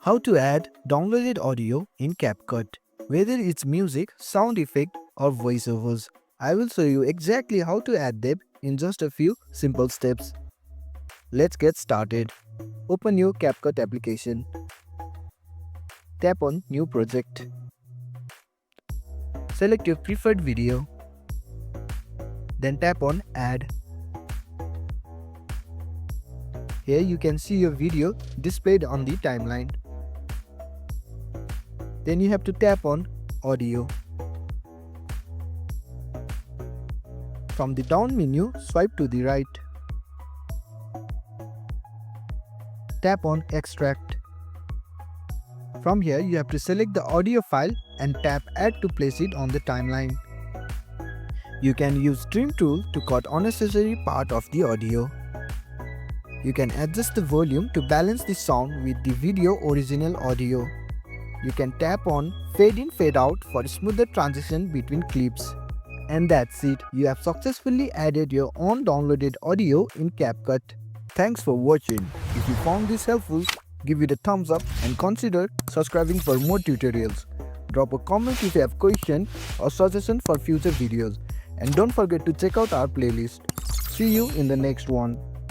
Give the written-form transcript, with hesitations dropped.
How to add downloaded audio in Capcut. Whether it's music, sound effect or voiceovers, I will show you exactly how to add them in just a few simple steps. Let's get started. Open your Capcut application. Tap on New Project. Select your preferred video. Then tap on Add. Here you can see your video displayed on the timeline. Then you have to tap on Audio. From the down menu, swipe to the right. Tap on Extract. From here, you have to select the audio file and tap Add to place it on the timeline. You can use Trim tool to cut unnecessary part of the audio. You can adjust the volume to balance the sound with the video original audio. You can tap on Fade in Fade out for a smoother transition between clips. And that's it, you have successfully added your own downloaded audio in Capcut. Thanks for watching. If you found this helpful, give it a thumbs up and consider subscribing for more tutorials. Drop a comment if you have questions or suggestions for future videos. And don't forget to check out our playlist. See you in the next one.